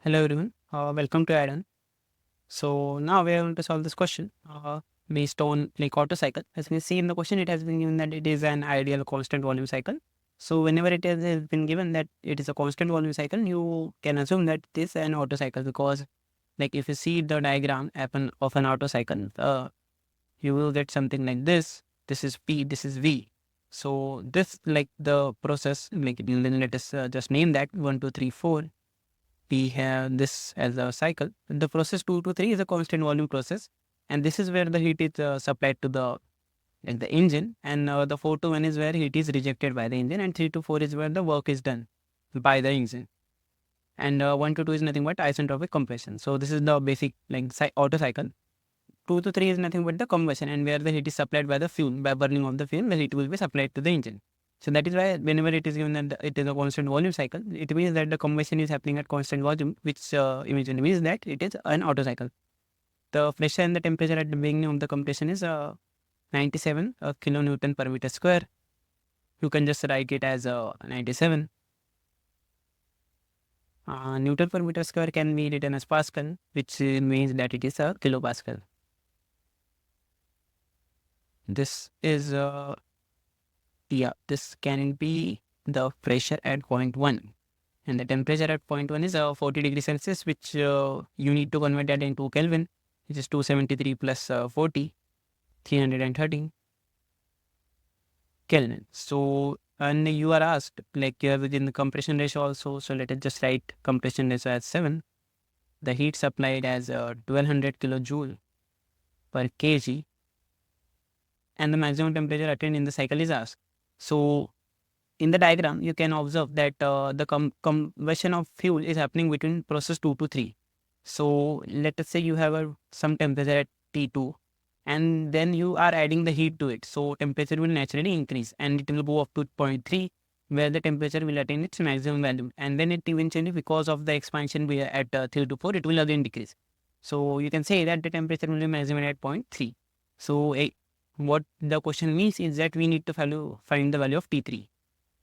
Hello everyone, welcome to add-on. So now we are going to solve this question based on like Otto cycle. As you can see in the question, it has been given that it is an ideal constant volume cycle. So whenever has been given that it is a constant volume cycle, you can assume that it is an Otto cycle because like if you see the diagram of an Otto cycle, you will get something like this. This is P, this is V. So this like the process, like let us just name that 1, 2, 3, 4. We have this as a cycle. The process 2 to 3 is a constant volume process, and this is where the heat is supplied to the engine, and the 4 to 1 is where heat is rejected by the engine, and 3 to 4 is where the work is done by the engine, and 1 to 2 is nothing but isentropic compression. So this is the basic like Otto cycle. 2 to 3 is nothing but the combustion, and where the heat is supplied by the fuel. By burning of the fuel, the heat will be supplied to the engine. So that is why whenever it is given that it is a constant volume cycle, it means that the combustion is happening at constant volume, which eventually means that it is an Otto cycle. The pressure and the temperature at the beginning of the compression is 97 kilonewton per meter square. You can just write it as 97. Newton per meter square can be written as Pascal, which means that it is a kilopascal. This is this can be the pressure at point 1, and the temperature at point 1 is 40 degrees Celsius, which you need to convert that into Kelvin, which is 273 plus 40, 313 Kelvin. So, and you are asked, like you are within the compression ratio also, so let us just write compression ratio as 7. The heat supplied as 1200 kilojoule per kg, and the maximum temperature attained in the cycle is asked. So, in the diagram, you can observe that the combustion of fuel is happening between process 2 to 3. So let us say you have some temperature at T2, and then you are adding the heat to it. So temperature will naturally increase, and it will go up to point 3, where the temperature will attain its maximum value. And then it eventually, because of the expansion we are at 3 to 4, it will again decrease. So you can say that the temperature will be maximum at point 3. So what the question means is that we need to find the value of T3.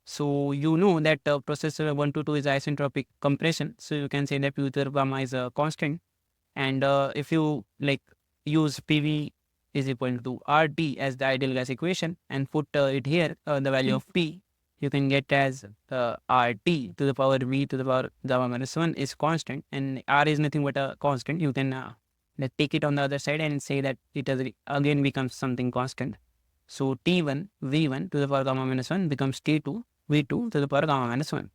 So you know that process 1 to 2 is isentropic compression. So you can say that P to the gamma is a constant. And if you like use PV is equal to RT as the ideal gas equation and put it here, the value of P, you can get as RT to the power V to the power gamma minus 1 is constant, and R is nothing but a constant. You can take it on the other side and say that it has again becomes something constant. So T1 V1 to the power gamma minus 1 becomes T2 V2 to the power gamma minus 1.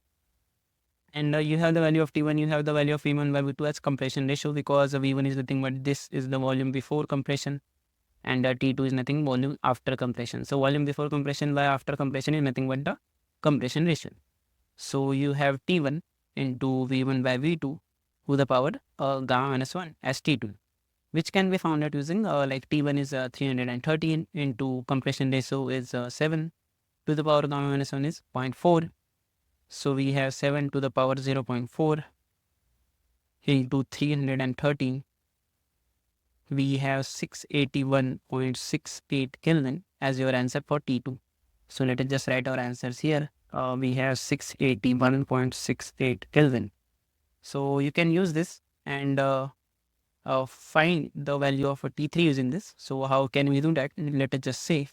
And you have the value of T1, you have the value of V1 by V2 as compression ratio, because V1 is nothing but this is the volume before compression, and T2 is nothing volume after compression. So volume before compression by after compression is nothing but the compression ratio. So you have T1 into V1 by V2 to the power gamma minus 1 as T2, which can be found out using like T1 is 313 into compression ratio is 7 to the power gamma minus 1 is 0.4. So we have 7 to the power 0.4 into 313. We have 681.68 Kelvin as your answer for T2. So let us just write our answers here. We have 681.68 Kelvin. So you can use this and find the value of a T3 using this. So how can we do that? Let us just say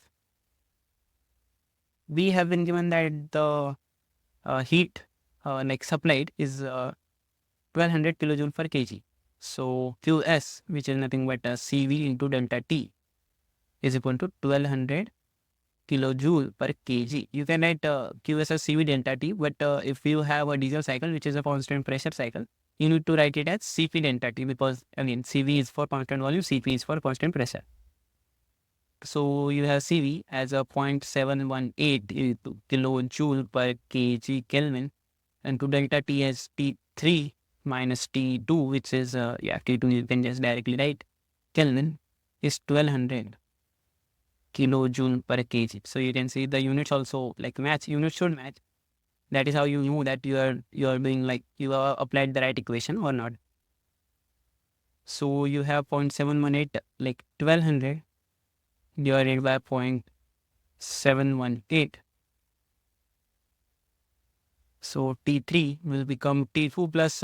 we have been given that the heat like supplied is 1200 kilojoule per kg. So Qs, which is nothing but Cv into delta T, is equal to 1200 kilojoule per kg. You can write Qs as Cv delta T, but if you have a diesel cycle, which is a constant pressure cycle, you need to write it as Cp delta T, because again Cv is for constant volume, Cp is for constant pressure. So you have Cv as a 0.718 kilojoule per kg Kelvin, and to delta T as T3 minus T2, which is T2 you can just directly write Kelvin is 1200 kilojoule per kg. So you can see the units also like match. Units should match. That is how you know that you are doing like you have applied the right equation or not. So you have 0.718 like 1200 divided by 0.718. So T3 will become T2 plus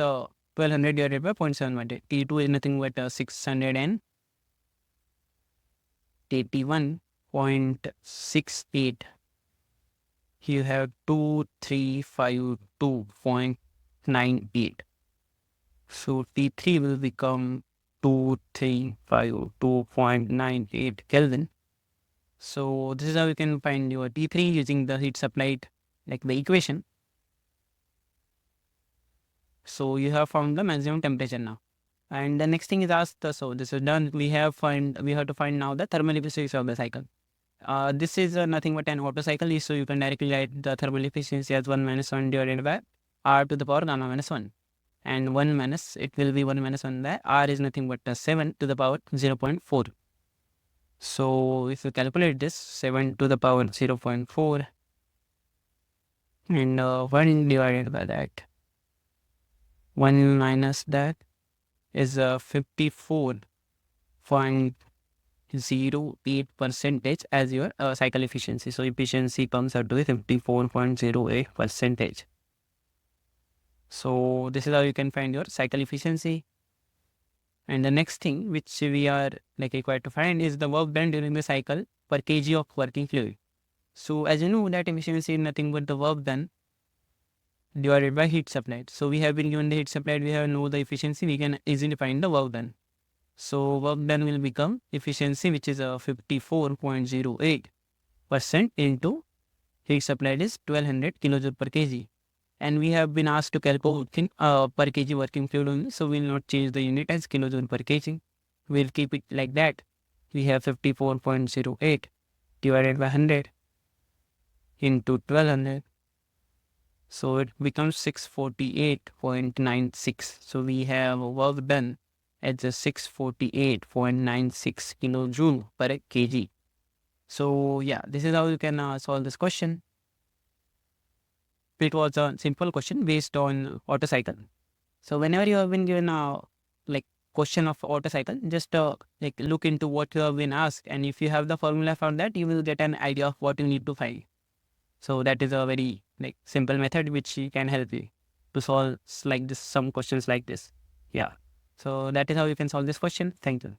1200 divided by 0.718. T2 is nothing but 681.68. You have 2352.98. So T3 will become 2352.98 Kelvin. So this is how you can find your T3 using the heat supplied, like the equation. So you have found the maximum temperature now. And the next thing is asked, so this is done. We have to find now the thermal efficiency of the cycle. This is nothing but an Otto cycle, so you can directly write the thermal efficiency as 1 minus 1 divided by R to the power gamma minus 1. And 1 minus, it will be 1 minus 1 by R is nothing but 7 to the power 0.4. So if you calculate this, 7 to the power 0.4 and 1 divided by that, 1 minus that is 54.08 percentage as your cycle efficiency. So efficiency comes out to be 54.08 percentage. So this is how you can find your cycle efficiency. And the next thing which we are required to find is the work done during the cycle per kg of working fluid. So as you know that efficiency is nothing but the work done divided by heat supplied. So we have been given the heat supplied, we have know the efficiency, we can easily find the work done. So work done will become efficiency, which is 54.08% into heat supplied is 1200 kilojoule per kg. And we have been asked to calculate per kg working fluid only. So we will not change the unit as kilojoule per kg. We'll keep it like that. We have 54.08 divided by 100 into 1200. So it becomes 648.96. So we have work done at the 648.96 kilojoule per kg. So yeah, this is how you can solve this question. It was a simple question based on Otto cycle. So whenever you have been given a question of Otto cycle, just look into what you have been asked, and if you have the formula for that, you will get an idea of what you need to find. So that is a very simple method which can help you to solve some questions like this. Yeah. So that is how you can solve this question. Thank you.